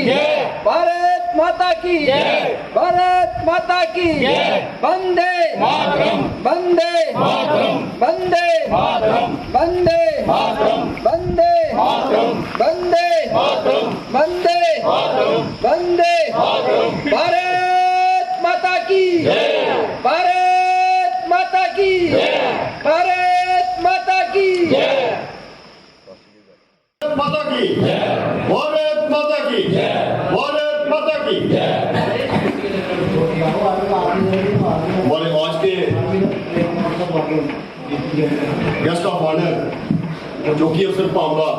जय, भारत माता की जय, भारत माता की जय, वंदे मातरम, वंदे मातरम, वंदे मातरम, वंदे मातरम, वंदे मातरम, वंदे मातरम, वंदे मातरम, वंदे मातरम, भारत माता की जय, भारत माता की जय, भारत माता की जय, माता की जय, भारत माता की जय, भारत माता की जय। हमारे आज के गेस्ट ऑफ ऑनर चौकी अफसर पावला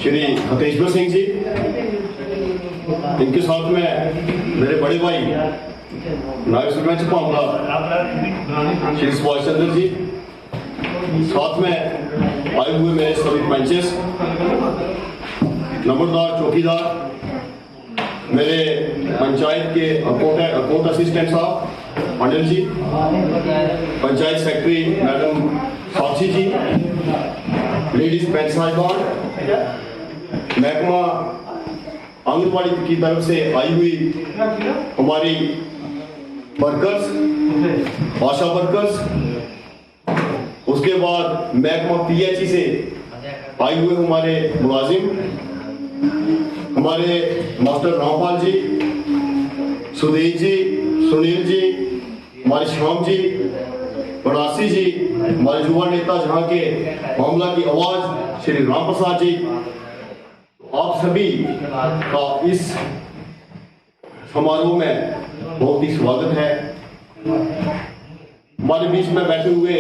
श्री हतेश्वर सिंह जी, इनके साथ में मेरे बड़े भाई नायब सरपंच पावला श्री सुभाष चंद्र जी, साथ में आए हुए मेरे सभी पंचेस, नंबरदार, चौकीदार, मेरे पंचायत के अकाउंट असिस्टेंट साहब मंडल जी, पंचायत सेक्रेटरी मैडम साक्षी जी, लेडीज पंच साहिबान, महकमा आंगनबाड़ी की तरफ से आई हुई हमारी वर्कर्स, आशा वर्कर्स, उसके बाद महकमा पीएचई से आए हुए हमारे मुलाजिम, हमारे मास्टर रामपाल जी, सुदेश जी, सुनील जी, हमारे श्याम जी, बनारसी जी, हमारे युवा नेता जहां के मामला की आवाज श्री राम प्रसाद जी, आप सभी का इस समारोह में बहुत ही स्वागत है। हमारे बीच में बैठे हुए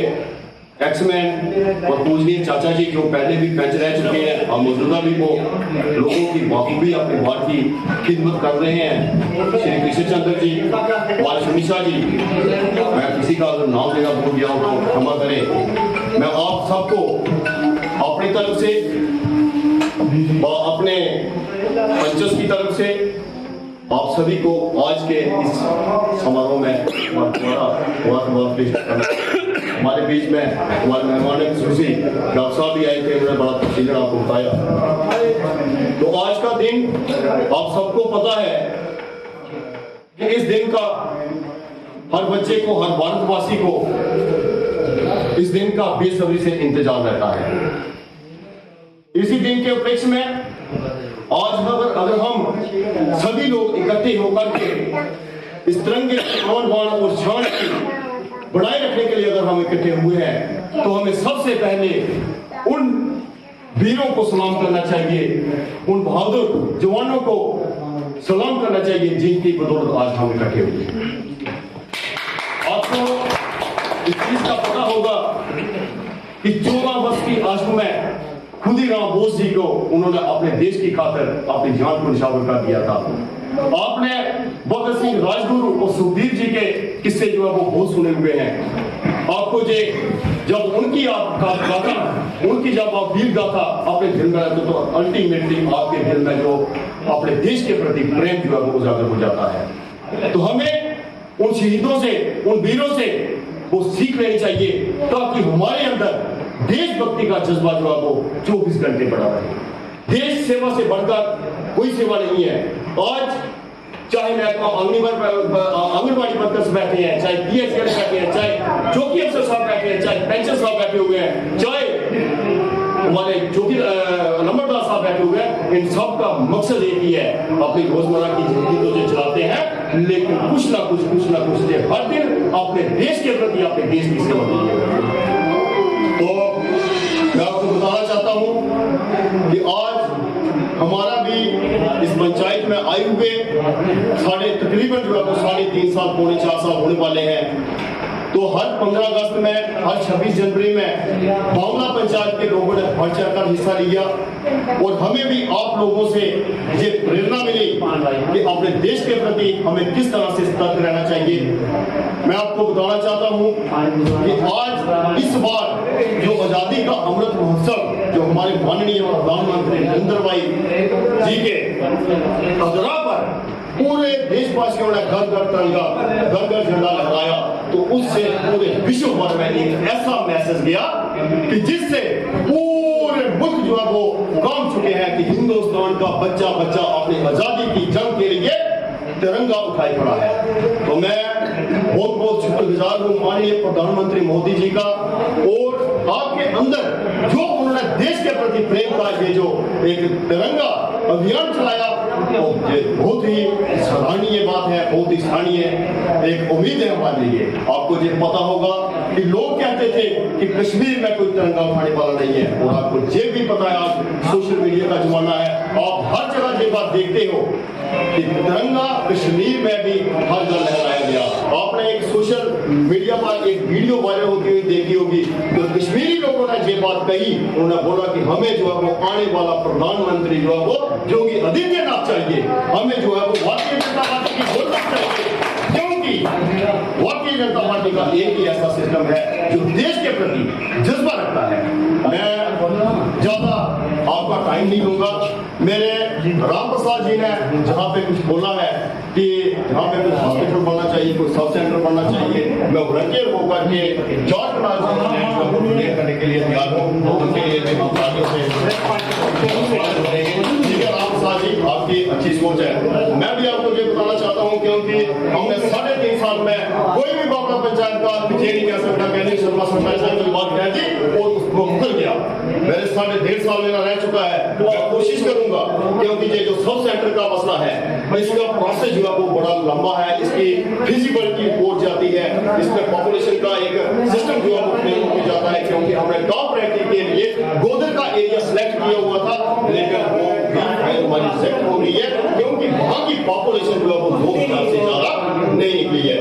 एक्समैन और पूजनीय चाचा जी जो पहले भी पंच रह चुके हैं और मौजूदा भी वो लोगों की बाखूबी अपने वार्ड की खिदमत कर रहे हैं, श्री कृष्ण चंद्र जी, हमारे सुमिशा जी, मैं किसी का अगर नाम लेना भूल गया हो तो क्षमा करें। मैं आप सबको अपनी तरफ से अपने पंचस की तरफ से आप सभी को आज के इस समारोह में हमारे बीच में हमारे मेहमान खुशी डॉक्टर साहब भी आए थे, उन्होंने बड़ा तफसील आपको बताया। तो आज का दिन आप सबको पता है कि इस दिन का हर बच्चे को, हर भारतवासी को इस दिन का बेसब्री से इंतजार रहता है। इसी दिन के उपलक्ष्य में आज अगर हम सभी लोग इकट्ठे होकर के इस तिरंगे आन बान और शान की बढ़ाए रखने के लिए अगर हम इकट्ठे हुए हैं तो हमें सबसे पहले उन वीरों को सलाम करना चाहिए, उन बहादुर जवानों को सलाम करना चाहिए जिनकी बदौलत आज हम इकट्ठे हुए हैं। आपको इस चीज का पता होगा कि 14 वर्ष की आयु में खुदीराम बोस जी को उन्होंने अपने देश की खातिर अपनी जान को निछावर कर दिया था। आपने भगत सिंह, राजगुरु और सुखदेव जी के किस्से जो है वो बहुत सुने हुए हैं। आपको जब उनकी उनकी जब आप वीर गाथा अपने दिल में रहते तो अल्टीमेटली आपके दिल में जो अपने देश के प्रति प्रेम जो है वो उजागर हो जाता है। तो हमें उन शहीदों से, उन वीरों से वो सीख लेनी चाहिए ताकि हमारे अंदर देशभक्ति का जज्बा जो है वो 24 घंटे बना रहे। देश सेवा से बढ़कर कोई सेवा नहीं है। आज चाहे आंगनबाड़ी वर्कर्स बैठे हैं, चाहे पीएचई बैठे हैं, चाहे चौकी अफसर साहब बैठे हैं, चाहे पेंशन साहब बैठे हुए हैं, चाहे हमारे चौकी नंबरदार साहब बैठे हुए हैं, इन सब का मकसद एक ही है, अपनी रोजमर्रा की जिंदगी तो जो चलाते हैं लेकिन कुछ ना कुछ हर दिन अपने देश के प्रति, अपने देश की सेवा के लिए। तो मैं आपको बताना चाहता हूं कि आज हमारा भी इस पंचायत में आए हुए साढ़े तकरीबन जो है 3.5 साल, पौने 4 साल होने वाले हैं। तो हर 15 अगस्त में, हर 26 जनवरी में बावला पंचायत के लोगों ने बढ़ चढ़कर हिस्सा लिया और हमें भी आप लोगों से ये प्रेरणा मिली कि अपने देश के प्रति हमें किस तरह से सतर्क रहना चाहिए। मैं आपको बताना चाहता हूं कि आज इस बार जो आजादी का अमृत महोत्सव जो हमारे माननीय प्रधानमंत्री नरेंद्र भाई जी के अगरा पर पूरे देशवासियों ने घर घर तिरंगा, घर घर झंडा लगाया, तो उससे पूरे विश्व भर में एक ऐसा मैसेज गया कि जिससे पूरे मुल्क जो है वो काम चुके हैं कि हिंदुस्तान का बच्चा बच्चा अपनी आजादी की जंग के लिए तिरंगा उठाए खड़ा है। तो मैं बहुत बहुत शुक्रगुजार हूँ माननीय प्रधानमंत्री मोदी जी का, और आपके अंदर जो उन्होंने देश के प्रति प्रेम का ये जो एक तिरंगा अभियान चलाया, तो ये बहुत ही सराहनीय बात है, बहुत ही सराहनीय एक उम्मीद है हमारे लिए। आपको ये पता होगा कि लोग कहते थे कि कश्मीर में कोई तिरंगा उठाने वाला नहीं है, और आपको ये भी पता है आज सोशल मीडिया का जमाना है, आप हर जगह ये बात देखते हो कि तिरंगा कश्मीर में भी हर जगह लहराया गया। आपने एक सोशल मीडिया पर एक वीडियो वायरल होती हुई देखी होगी, तो कश्मीरी लोगों ने ये बात कही, उन्होंने बोला कि हमें जो है वो आने वाला प्रधानमंत्री जो है वो योगी आदित्यनाथ चाहिए, हमें जो है वो भारतीय जनता पार्टी की गवर्नमेंट चाहिए, क्योंकि भारतीय जनता पार्टी का एक ही ऐसा सिस्टम है जो देश के प्रति जज्बा रखता है। मैं ज्यादा आपका टाइम नहीं लूंगा। मेरे राम प्रसाद जी ने जहाँ पे कुछ बोला है कि जहाँ पे कुछ हॉस्पिटल बनना चाहिए, कोई सब सेंटर बनना चाहिए, मैं वॉलंटियर होकर के जॉर्ज करने के लिए तैयार हूँ। उनके लिए हम आगे से राम प्रसाद जी आपकी अच्छी सोच है। मैं भी आपको ये बताना चाहता हूँ क्योंकि हमने 3.5 साल में कोई भी बाबरा पंचायत का ये नहीं कह सकता कि शर्मा सरपंच ने कोई बात कह दी और उसको मुकर गया। मेरे 1.5 साल में रह चुका है। मैं कोशिश करूंगा क्योंकि ये जो सब सेंटर का मसला है इसका प्रोसेस जो है वो बड़ा लंबा है, इसकी फिजिबिलिटी रिपोर्ट जाती है, इसमें पॉपुलेशन का एक सिस्टम जो है वो प्रयोग किया जाता है, क्योंकि हमने टॉप रैंकिंग के लिए गोदर का एरिया सिलेक्ट किया हुआ था, लेकिन वो हमारी रिजेक्ट हो गई है क्योंकि वहां की पॉपुलेशन जो है वो 2000 से ज्यादा नहीं निकली है।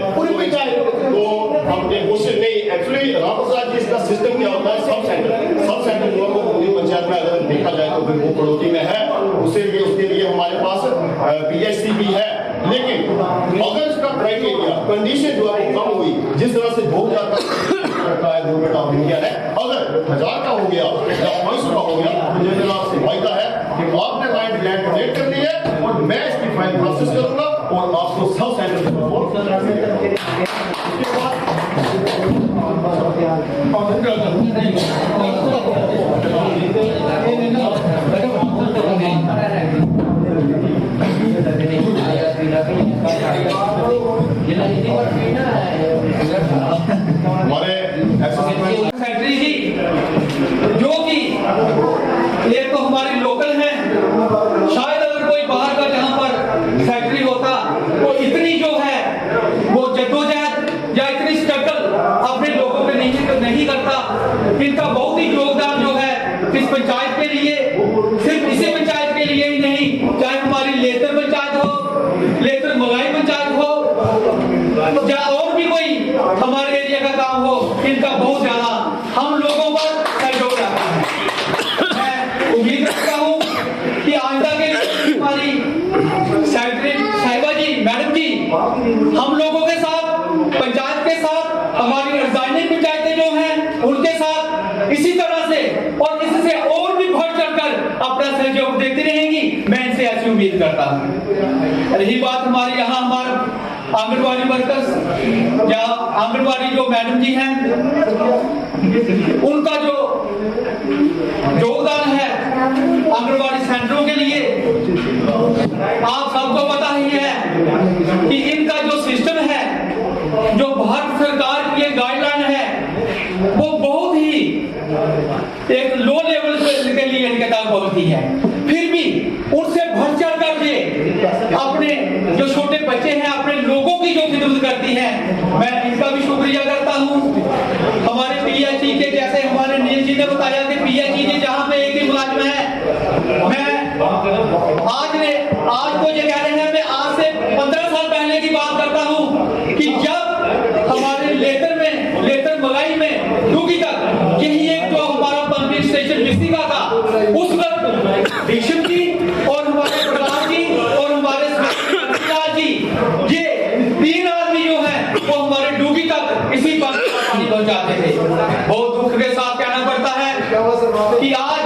तो हमने कोशिश नहीं, एक्चुअली राम प्रसाद जी इसका सिस्टम क्या होता है, सब सेंटर जो है वो पूरी पंचायत में अगर देखा जाए तो फिर वो पड़ोसी में है, उसके लिए हमारे पास PHC भी है, लेकिन अगर इसका क्राइटेरिया कंडीशन जो है वो कम हुई, जिस तरह से 2000 का गवर्नमेंट ऑफ इंडिया है, अगर 1000 का हो गया या 500 का हो गया, तो मुझे जनाब से वायदा है कि आपने लैंड डोनेट कर दी है और मैं इसकी फाइल प्रोसेस करूंगा और आपको सब सेंटर हमारे फैक्ट्री जी जो कि एक तो हमारी लोकल है, शायद अगर कोई बाहर का जहां पर फैक्ट्री होता तो इतनी जो है वो जद्दोजहद या इतनी स्ट्रगल अपने लोगों पे नहीं करता। इनका बहुत ही योगदान जो है इस पंचायत के लिए, सिर्फ इसी पंचायत के लिए ही नहीं, चाहे हमारी लेतर पंचायत हो, लेतर मलाई पंचायत हो, या और भी कोई हमारे एरिया का काम हो, इनका बहुत ज्यादा हम लोगों पर सहयोग रहता है। मैं उम्मीद रखता हूँ कि आइंदा के लिए हमारी सेक्रेटरी साहिबा जी, मैडम जी, हम लोगों के साथ, पंचायत के साथ, हमारी अर्जानी पंचायतें जो हैं उनके साथ इसी तरह से और इससे और भी बढ़ चढ़कर अपना सहयोग देती रहेंगी, मैं इनसे ऐसी उम्मीद करता हूँ। रही बात हमारे यहाँ हमारे आंगनबाड़ी वर्कर्स या आंगनबाड़ी जो मैडम जी हैं, उनका जो योगदान है आंगनबाड़ी सेंटरों के लिए, आप सबको पता ही है कि इनका जो सिस्टम है, जो भारत सरकार की ये गाइडलाइन है, वो बहुत ही एक लो लेवल के लिए इनके तक पहुंचती है, फिर भी उनसे बढ़ चढ़ करके अपने जो छोटे बच्चे हैं, अपने लोगों की जो खिदमत करती है, मैं इनका भी शुक्रिया करता हूँ। हमारे PHE के, जैसे हमारे नील जी ने बताया कि PHE के जहाँ पे एक ही मुलाजिम है, मैं आज तो ये कह रहे हैं, मैं आज से 15 साल पहले की बात करता हूँ कि जब हमारे लेतर मलाई में डूगी तक यही एक जो हमारा पंपिंग स्टेशन बिस्ती का था, उस वक्त भीषम जी और हमारे प्रधान जी और हमारे जी, ये 3 आदमी जो है वो हमारे डूगी तक इसी पानी पहुंचाते थे। बहुत दुख के साथ कहना पड़ता है कि आज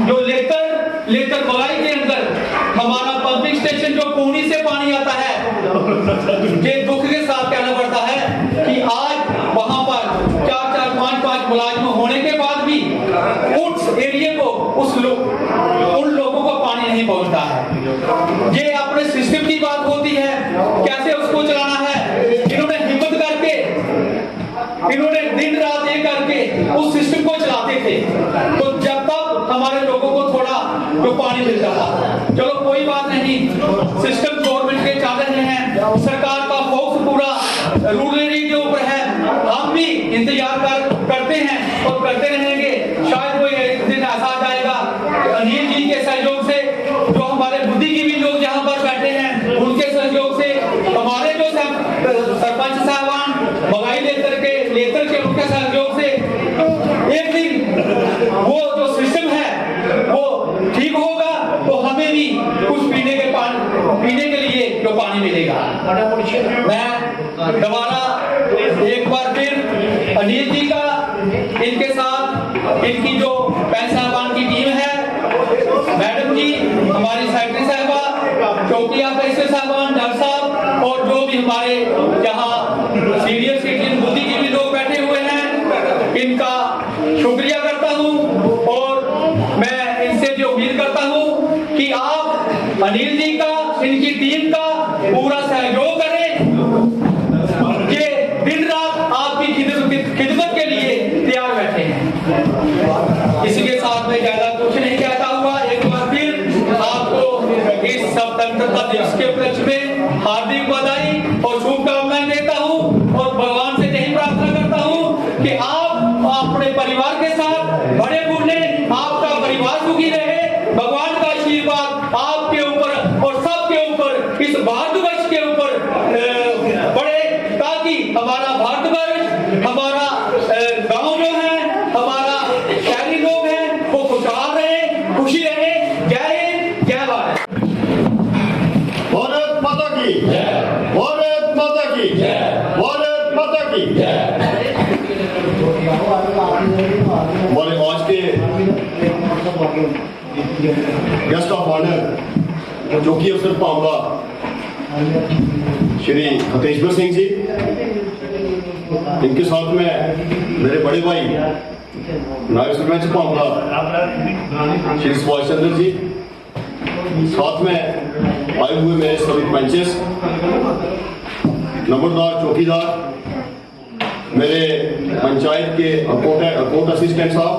जो लेतर मलाई के अंदर हमारा पंपिंग स्टेशन जो पूर्णी से पानी आता है, ये दुख के साथ कहना पड़ता है कि आज वहां पर 4-4, 5-5 मुलाजिम होने के बाद भी उस एरिया को उन लोगों को पानी नहीं पहुंचता है। ये अपने सिस्टम की बात होती है, कैसे उसको चलाना है। इन्होंने हिम्मत करके, इन्होंने दिन रात ये करके उस सिस्टम को चलाते थे, तो जब तक हमारे लोगों को थोड़ा जो पानी मिलता था। चलो कोई बात नहीं, सिस्टम गवर्नमेंट के चल रहे हैं, सरकार का फोकस पूरा रूरल एरिया के ऊपर है। हम भी इंतजार करते हैं और करते रहेंगे। शायद कोई एक दिन ऐसा आ जाएगा अनिल जी के सहयोग से, जो हमारे बुद्धिजीवी लोग यहाँ पर बैठे हैं, उनके सहयोग से, हमारे जो सरपंच साहबान बगाई लेकर के उनके सहयोग से एक दिन वो जो सिस्टम है वो ठीक होगा, तो हमें भी कुछ पीने के लिए जो पानी मिलेगा। मैं दोबारा एक बार फिर अनिल जी का, इनके साथ इनकी जो पैंच साहबान की टीम है, मैडम जी, हमारी सेक्रेटरी साहबा, चौकिया कैसे साहबान, डॉक्टर साहब, और जो भी हमारे यहाँ सीनियर सिटीजन बुद्धिजीवी लोग बैठे हुए हैं, इनका शुक्रिया करता हूँ। और मैं इनसे जो उम्मीद करता हूँ कि आप अनिल जी का, इनकी टीम का पूरा सहयोग करें। ये दिन रात आपकी खिदमत के लिए तैयार बैठे हैं। इसी के साथ में ज्यादा कुछ नहीं कहता हुआ, एक बार फिर आपको इस स्वतंत्रता दिवस के उपलक्ष्य में हार्दिक बधाई और शुभकामनाएं देता हूं, और भगवान से यही प्रार्थना करता हूं कि आप अपने परिवार के साथ बड़े बूढ़े, आपका परिवार सुखी रहे, भगवान का आशीर्वाद आपके ऊपर और सबके ऊपर, इस भारतवर्ष के ऊपर बढ़े, ताकि हमारा भारतवर्ष, हमारा गांव जो है, हमारा शहरी लोग हैं, वो खुशहाल रहे, खुशी रहे। जय हिंद, जय भारत। भारत माता की जय, भारत माता की जय, भारत माता की जय। हमारे आज के गेस्ट ऑफ ऑनर चौकी अफसर पावला श्री खतेश्वर सिंह जी, इनके साथ में मेरे बड़े भाई नायब सरपंच पावला श्री सुभाष चंद्र जी, साथ में आए हुए मेरे सभी पंचेस, नंबरदार, चौकीदार, मेरे पंचायत के अकाउंट असिस्टेंट साहब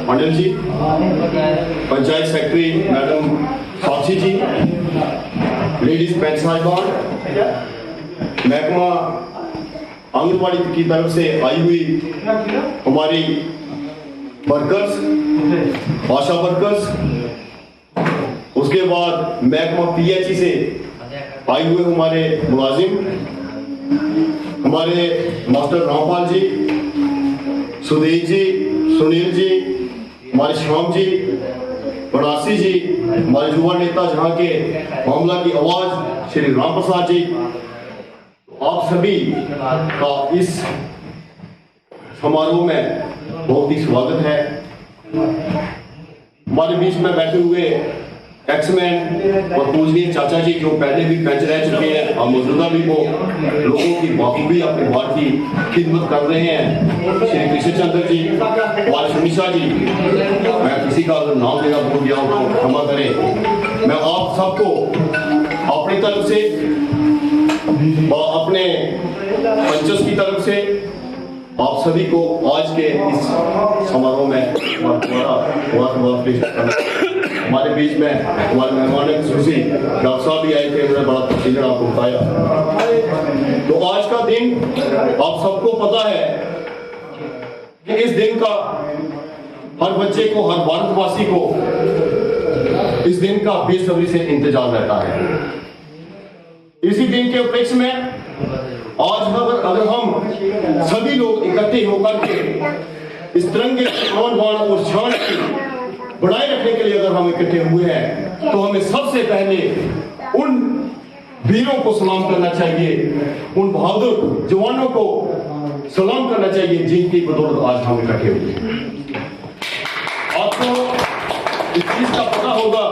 मंडल जी, पंचायत सेक्रेटरी मैडम साक्षी जी, लेडीज पंच साहिबान, महकमा आंगनबाड़ी की तरफ से आई हुई हमारी वर्कर्स, आशा वर्कर्स, उसके बाद महकमा पीएचई से आए हुए हमारे मुलाजिम, हमारे मास्टर रामपाल जी, सुधीर जी, सुनील जी, हमारे श्याम जी, बनारसी जी, हमारे युवा नेता जहां के मामला की आवाज श्री राम प्रसाद जी, आप सभी का इस समारोह में बहुत ही स्वागत है। हमारे बीच में बैठे हुए एक्समैन और पूजनीय चाचा जी, जो पहले भी बेंच रह चुके हैं और मौजूदा भी वो लोगों की बाखूबी अपने भारत की खिदमत कर रहे हैं, श्री कृष्ण चंद्र जी, हमारे सुमिशा जी, मैं किसी का अगर नाम लेना भूल गया हूँ तो क्षमा करें। मैं आप सबको अपनी तरफ से, अपने पंचस की तरफ से, आप सभी को आज के इस समारोह में हमारे बीच में हमारे मेहमान खुशी डॉक्टर साहब भी आए थे, उन्होंने बड़ा तफसील आपको बताया। तो आज का दिन आप सबको पता है कि इस दिन का हर बच्चे को, हर भारतवासी को इस दिन का बेसब्री से इंतजार रहता है। इसी दिन के उपलक्ष्य में आज अगर हम सभी लोग इकट्ठे होकर के इस तिरंगे आन बान और शान की बढ़ाए रखने के लिए अगर हम इकट्ठे हुए हैं, तो हमें सबसे पहले उन वीरों को सलाम करना चाहिए, उन बहादुर जवानों को सलाम करना चाहिए जिनकी बदौलत आज हम इकट्ठे हुए हैं। आपको इस चीज का पता होगा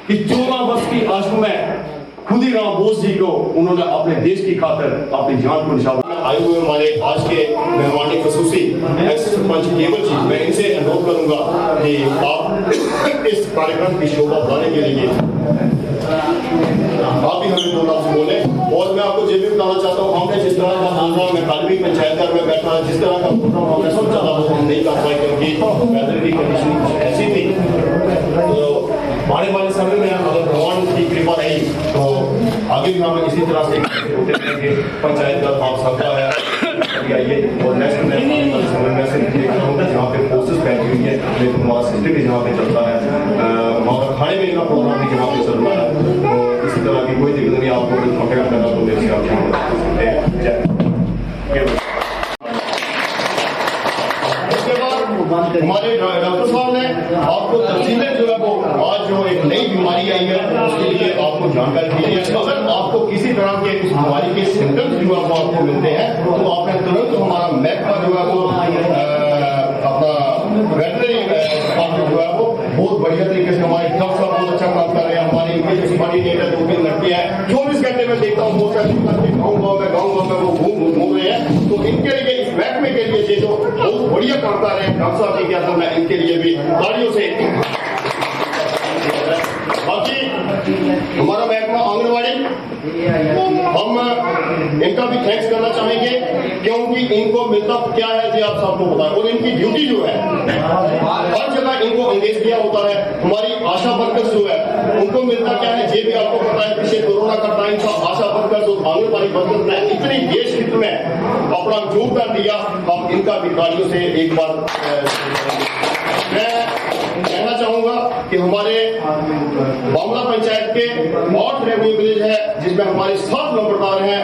कि 14 वर्ष की आयु में खुदीराम बोस जी को उन्होंने अपने देश की खातिर अपनी जान को निछावर आए हुए हमारे आज के मेहमान खसूसी एक्स सरपंच केवल जी, मैं इनसे अनुरोध करूंगा कि आप इस कार्यक्रम की शोभा बढ़ाने के लिए आप भी हमें 2 लफ्ज बोले। और मैं आपको ये भी बताना चाहता हूँ, हमने जिस तरह का प्रोग्राम में कालवी पंचायत घर में बैठा, जिस तरह का प्रोग्राम हमने सोचा था वो हम नहीं कर पाए क्योंकि वेदर की कंडीशन कुछ ऐसी थी। तो आने वाले समय में अगर भगवान की कृपा रही तो आगे भी हम इसी तरह से होते रहेंगे। पंचायत घर आप सबका है आइए। और नेक्स्ट में समय में से देखना होगा जहाँ पे फोर्सेस बैठी हुई है, लेकिन हमारा सिस्टम भी जहाँ पे चलता है, हमारा खाने पीने का प्रोग्राम भी जहाँ पे चल रहा है, तो इसी तरह की कोई दिक्कत नहीं। आपको कुछ पकड़ा करना तो मेरे से आप जय। हमारे डॉक्टर साहब ने आपको तफसीलें जो है वो आज जो एक नई बीमारी आई है उसके लिए आपको जानकारी दी है। अगर आपको किसी तरह के उस बीमारी के सिम्टम्स जो है वो आपको मिलते हैं तो आपने तुरंत हमारा महकमा जो है वो अपना वेटनरी डिपार्टमेंट जो है वो बहुत बढ़िया तरीके से हमारे डॉक्टर साहब बहुत अच्छा काम कर रहे हैं। हमारी इनकी जो कोऑर्डिनेटर 2-3 लड़कियां हैं 24 घंटे में देखता हूँ बहुत सारी गाँव में वो घूम रहे हैं। तो इनके लिए इस महकमे के लिए ये जो बहुत बढ़िया काम कर रहे हैं डॉक्टर साहब की क्या था, मैं इनके लिए भी तालियों से। बाकी हमारा महकमा आंगनबाड़ी, हम इनका भी थैंक्स करना चाहेंगे क्योंकि इनको मिलता क्या है जी आप सबको पता है। और इनकी ड्यूटी जो है हर जगह इनको एंगेज किया होता है। हमारी आशा वर्कर्स जो है उनको मिलता क्या है ये भी आपको पता है। पिछले कोरोना का टाइम था, आशा वर्कर्स और आंगनबाड़ी वर्कर्स ने इतनी देश हित में अपना योगदान दिया। हम इनका भी तालियों से एक बार मैं कहना चाहूंगा कि हमारे बामला पंचायत के 8 रेवेन्यू विलेज है जिसमें हमारे 7 नंबरदार हैं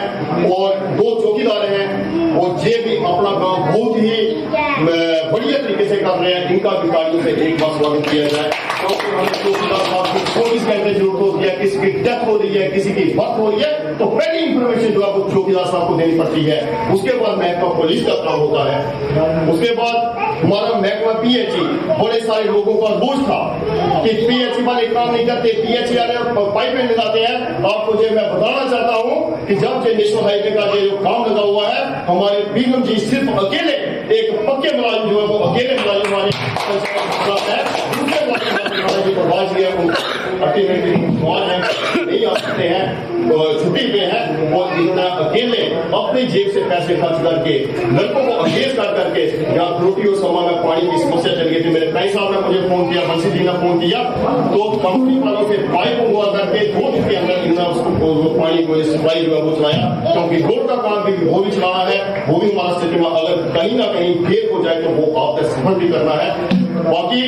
और 2 चौकीदार हैं और ये भी अपना काम बहुत ही बढ़िया तरीके से कर रहे हैं। इनका भी तालियों से एक बार स्वागत किया जाए क्योंकि हमें चौकीदार साहब की 24 घंटे जरूरत होती है। किसी की डेथ हो रही है, किसी की बर्थ हो रही है तो पहली इंफॉर्मेशन जो है वो चौकीदार साहब को देनी पड़ती है। उसके बाद महकमा पुलिस का काम होता है। उसके बाद हमारा महकमा पीएचई, बड़े सारे लोगों का बोझ था कि पीएचई वाले काम नहीं करते, पीएचई वाले पाइपें लगाते हैं। आपको जो मैं बताना चाहता हूं कि जब से नेशनल हाईवे का जो काम लगा हुआ है हमारे बीगम जी सिर्फ अकेले एक पक्के मुलाजिम जो है वो अकेले मुलाजिम वाले है। दूसरे जो प्रवासी है अल्टीमेटली नहीं आ सकते हैं, छुट्टी पे हैं और इन्होंने अकेले अपनी जेब से पैसे खर्च करके लड़कों को अंगेज कर करके यहाँ रोटी और समा में पानी की समस्या चल गई थी। मेरे भाई साहब ने मुझे फोन किया, बंसी जी ने फोन किया तो कंपनी वालों से पाइप हुआ करके 2 दिन के अंदर इन्होंने उसको पानी को सप्लाई जो है वो चलाया क्योंकि रोड का काम भी वो भी चलाना है। वो भी हमारा स्थिति में अगर कहीं ना कहीं फेल हो जाए तो वो आपका सफल भी करना है। बाकी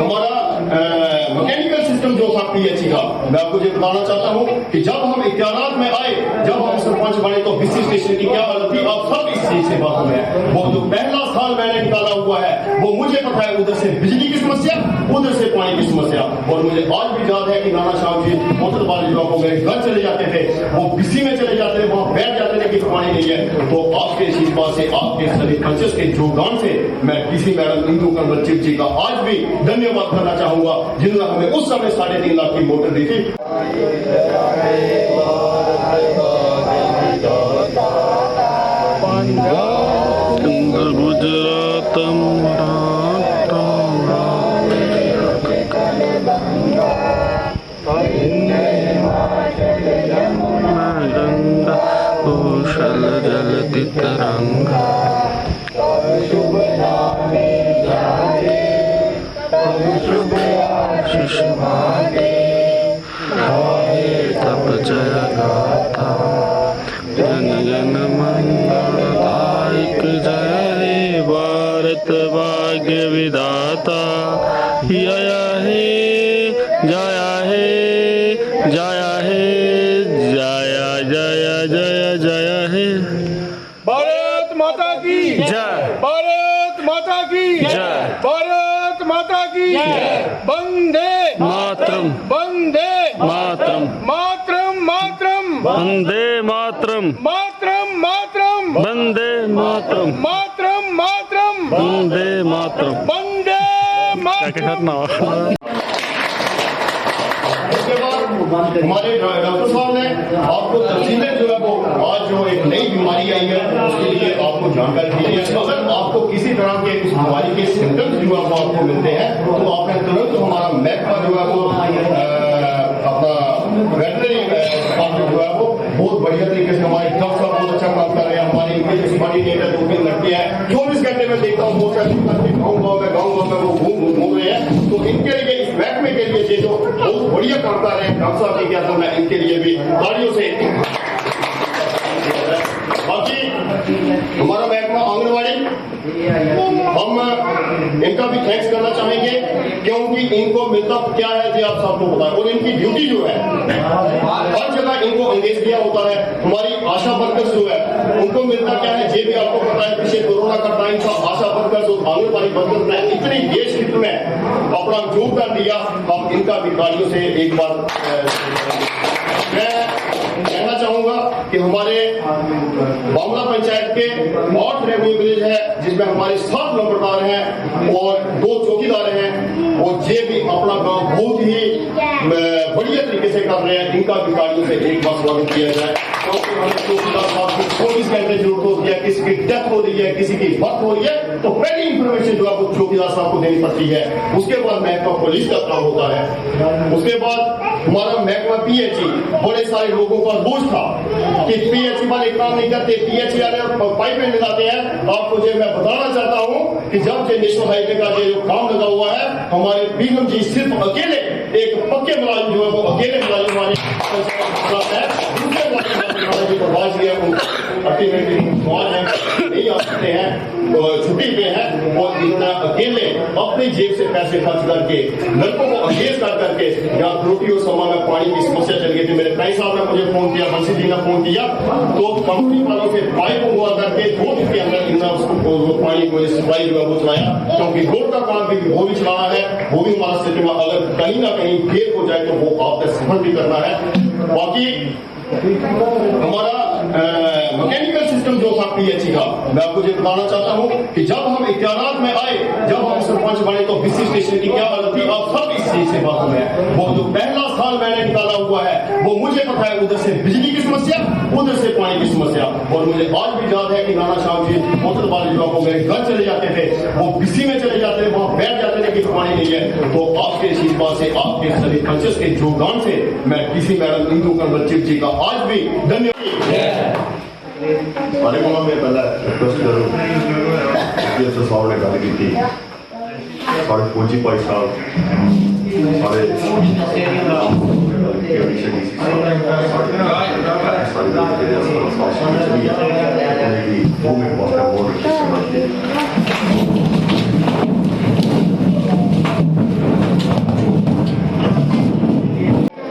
हमारा मैकेनिकल सिस्टम जो था पीएचई का, मैं आपको ये बताना चाहता हूं कि जब हम इख्तियारात में आए, जब हम सरपंच बने तो बिजली स्टेशन की क्या हालत थी आप सब इस चीज से बात में। वो जो पहला साल मैंने निकाला हुआ है वो मुझे पता है, उधर से बिजली की समस्या, उधर से पानी की समस्या। और मुझे आज भी याद है कि नाना साहब जी मोटर वाले जो आपको मेरे घर चले जाते थे वो बिजली में चले जाते थे, वहां बैठ जाते थे कि पानी नहीं है। तो आपके इस बात से, आपके सभी पंचस के योगदान से मैं किसी मैडम इंदू कंवर चिप जी का आज भी धन्यवाद करना चाहूंगा जिन्होंने हमें उस समय 3.5 लाख की मोटर दी थी। कौशल जलति तरंगा तप जय गाथा जन जन मंगलदायक जय हे भारत भाग्य विधाता जया हे जया हे जया हे जया जया जया जया हे। भारत माता की जय, भारत माता की जय, भारत माता की वंदे मातरम, वंदे मातरम, मातरम मातरम वंदे मातरम, मातरम मातरम वंदे मातरम, मातरम मातरम वंदे मातरम। वंदे क्या मातरम। कहना उसके बाद हमारे डॉक्टर साहब ने आपको तफसीलें जो है वो आज जो एक नई बीमारी आई है उसके लिए आपको जानकारी दी है। अगर आपको किसी तरह के उस बीमारी के सिम्टम्स जो है वो आपको मिलते हैं तो आपने तुरंत हमारा महकमा जो है वो अपना वेटनरी डिपार्टमेंट जो है वो बहुत बढ़िया तरीके से हमारे डॉक्टर साहब बहुत अच्छा काम कर रहे हैं। हमारी इनके जो सिपाही नेता 2-3 लड़के हैं 24 घंटे में देखता हूँ बहुत सारे गाँव में वो घूम रहे हैं। तो इनके लिए इस महकमे के लिए जो बहुत बढ़िया काम कर रहे हैं डॉक्टर साहब के क्या तो मैं इनके लिए भी तालियों से। बाकी हमारा महकमा आंगनबाड़ी हम इनका भी थैंक्स करना चाहेंगे क्योंकि इनको मिलता क्या है जी आप सबको पता है और इनकी ड्यूटी जो है हर जगह इनको एंगेज किया होता है। हमारी आशा वर्कर्स जो है उनको मिलता क्या है ये भी आपको पता है। पिछले कोरोना का टाइम था आशा वर्कर्स और आंगनबाड़ी वर्कर्स ने इतनी देश हित में अपना योगदान दिया। हम इनका भी तालियों से एक बार मैं कहना चाहूंगा कि हमारे बामला पंचायत के 8 रेवेन्यू विलेज है जिसमें हमारे 7 नंबरदार हैं और 2 चौकीदार हैं और ये भी अपना काम बहुत ही बढ़िया तरीके से कर रहे हैं। इनका भी तालियों से एक बार स्वागत किया जाए क्योंकि हमें चौकीदार साहब को 24 घंटे जरूरत होती है। किसी की डेथ हो रही है किसी की मौत हो रही है तो पहली इंफॉर्मेशन जो है वो चौकीदार साहब को देनी पड़ती है। उसके बाद महकमा पुलिस का काम होता है। उसके बाद हमारा महकमा पीएचई बड़े सारे लोगों का बोझ था कि पीएचई वाले काम नहीं करते पीएचई वाले पाइपें लगाते हैं। आपको जो मैं बताना चाहता हूं कि जब से नेशनल हाईवे का जो काम लगा हुआ है हमारे बीगम जी सिर्फ अकेले एक पक्के मुलाजिम जो है वो अकेले मुलाजिम हमारे है दूसरे नहीं आ सकते हैं छुट्टी पे हैं और इतना अकेले अपनी जेब से पैसे खर्च करके लड़कों को अंगेज कर करके यहाँ रोटी और समा में पानी की समस्या चल गई थी। मेरे कई साहब ने मुझे फोन किया बंसी जी ने फोन किया तो कंपनी वालों से पाइप हुआ करके 2 दिन के अंदर इतना उसको पानी को सप्लाई जो है वो चलाया क्योंकि रोड का काम भी वो भी चलाना है वो भी हमारा स्थिति में अगर कहीं ना कहीं फेल हो जाए तो वो आपका सफर भी करना है। बाकी हमारा मैकेनिकल सिस्टम जो था पीएचई का मैं आपको ये बताना चाहता हूं कि जब हम इख्तियारात में आए जब हम सरपंच बने तो बिजली स्टेशन की क्या हालत थी आप सब इस चीज से बात है। वो जो पहला साल मैंने निकाला हुआ है वो मुझे पता है उधर से बिजली की समस्या उधर से पानी की समस्या और मुझे आज भी याद है कि नाना साहब जी मोटर वाले जो मेरे घर चले जाते थे वो बिजली में चले जाते थे वहां बैठ जाते थे कि पानी नहीं है। तो आपके इस बात से आपके सभी पंचस के योगदान से मैं किसी मैडम इंदू कंवर जी का आज भी धन्यवाद। अरे मामा मैं पहला रिक्वेस्ट करूँ साहब ने गल की साढ़े फौजी भाई साहब सारे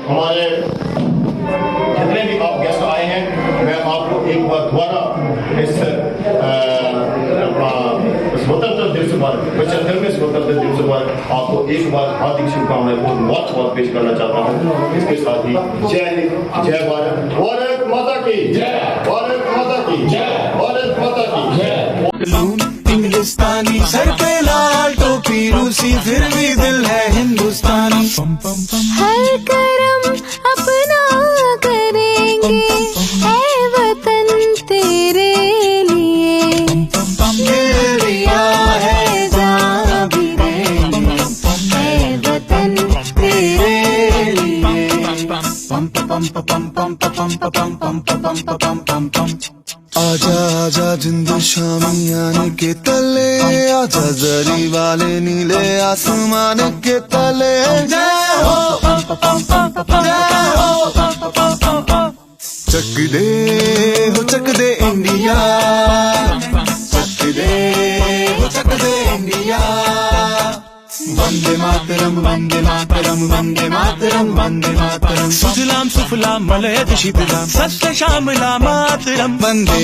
हमारे जितने भी आप गेस्ट आए हैं मैं आपको एक बार दोबारा इस स्वतंत्र दिवस पर 75वें स्वतंत्र दिवस पर आपको एक बार हार्दिक शुभकामनाएं बहुत पेश करना चाहता हूँ। इसके साथ ही जय हिंद जय भारत भारत माता की जय भारत माता की जय भारत माता की जय। इंग्लिस्तानी सर पे लाल टोपी रूसी फिर भी दिल है हिंदुस्तानी हर करम अपना करेंगे ऐ वतन तेरे लिए दिया है जान भी देंगे ऐ वतन तेरे लिए पम पम पम पम पम पम पम पम पम पम आजा आजा जिंदू शामियाने के तले आजा जरी वाले नीले आसमान के तले जय हो जय हो चक दे इंडिया चक दे इंडिया वंदे मातरम वंदे मातरम वंदे मातरम वंदे मातरम सुजलाम सुफलाम मलयज शीतलाम सत्य श्यामला मातरम वंदे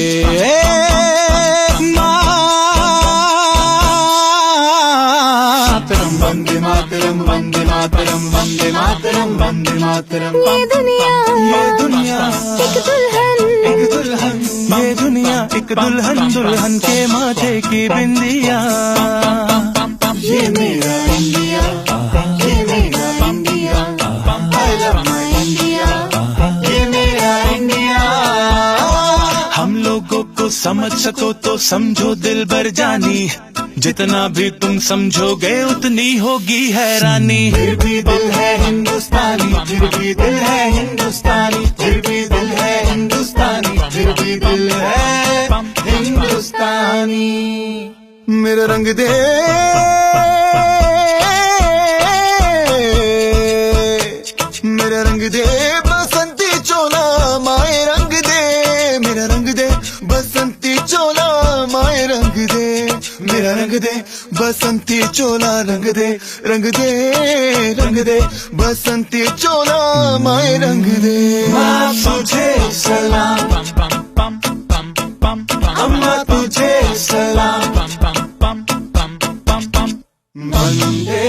मातरम वंदे मातरम वंदे मातरम वंदे मातरम वंदे मातरम। ये दुनिया एक दुल्हन ये दुनिया एक दुल्हन दुल्हन के माथे की बिंदिया ये मेरा इंडिया ये मेरा India I love my India। समझ सको तो समझो दिल भर जानी, जितना भी तुम समझोगे उतनी होगी हैरानी। फिर भी दिल है हिंदुस्तानी, फिर भी दिल है हिंदुस्तानी, फिर भी दिल है हिंदुस्तानी, फिर भी दिल है हिंदुस्तानी। मेरा रंग दे मेरा रंग दे बसंती चोला माए रंग दे, मेरा रंग दे बसंती चोला माए रंग दे, मेरा रंग दे बसंती चोला रंग दे, रंग दे रंग दे बसंती चोला माए रंग दे। माँ तुझे सलाम, अम्मा तुझे सलाम, वंदे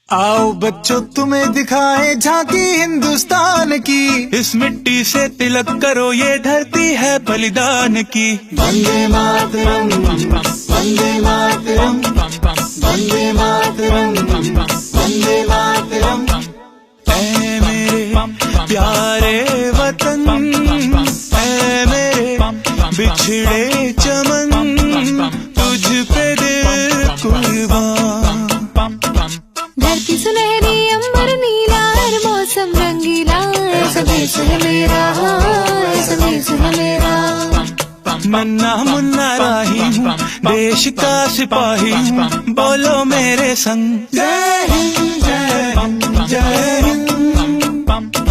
आओ बच्चों तुम्हें दिखाए झांकी हिंदुस्तान की, इस मिट्टी से तिलक करो ये धरती है बलिदान की। वंदे मातरम, वंदे मातरम, वंदे मातरम, वंदे मातरम। ऐ मेरे प्यारे वतन, ऐ मेरे बिछड़े चमन, तुझ पे दिल कुर्बान। धरती सुनहरी अंबर नीला हर मौसम रंगीला, ऐसा देश है मेरा, ऐसा देश है मेरा। मन्ना मुन्ना राही हूँ, देश का सिपाही हूँ, बोलो मेरे संग जय हिंद जय हिंद जय हिंद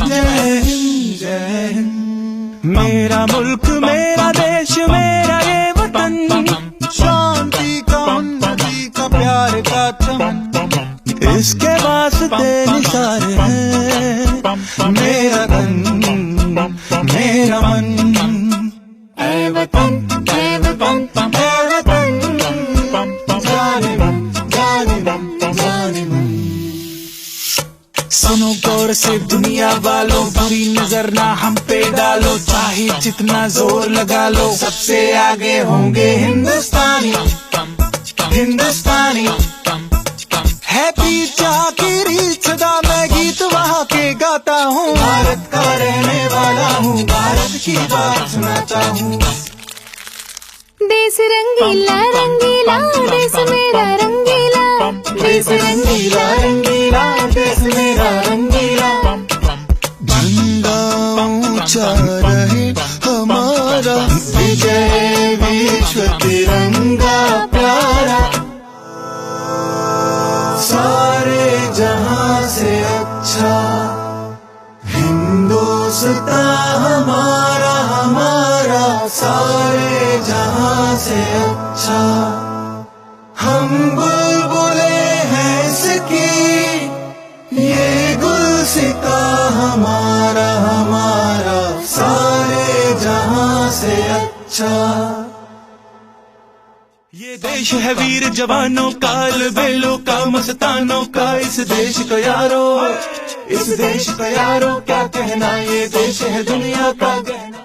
जय हिंद जय हिंद। मेरा मुल्क मेरा देश मेरा ये वतन, शांति का उन्नति का प्यार का चमन, इसके वास्ते निसार है मेरा तन मेरा मन। ऐ वतन ऐ वतन ऐ वतन, जाने मन जाने मन जाने मन। सुनो गौर से दुनिया वालों, बुरी नजर ना हम पे डालो, चाहे जितना जोर लगा लो, सबसे आगे होंगे हिंदुस्तानी, हिंदुस्तानी। है पीछा की रीत सदा मैं गीत वहाँ के गाता हूँ, भारत का रहने वाला हूँ, भारत की बात सुनाता हूँ। देश रंगीला रंगीला देश मेरा रंगीला, देश रंगीला रंगीला देश मेरा रंगीला। झंडा ऊंचा रहे हमारा, विजय विश्व तिरंगा प्यारा, सारे जहां से अच्छा हिंदुस्तान हमारा, हमारा सारे जहां से अच्छा। हम बुलबुले हैं इसकी, ये गुलसिता हमारा, हमारा सारे जहां से अच्छा। ये देश है वीर जवानों का, बेलों का मस्तानों का, इस देश को यारो, इस देश को यारो क्या कहना, ये देश है दुनिया का गहना।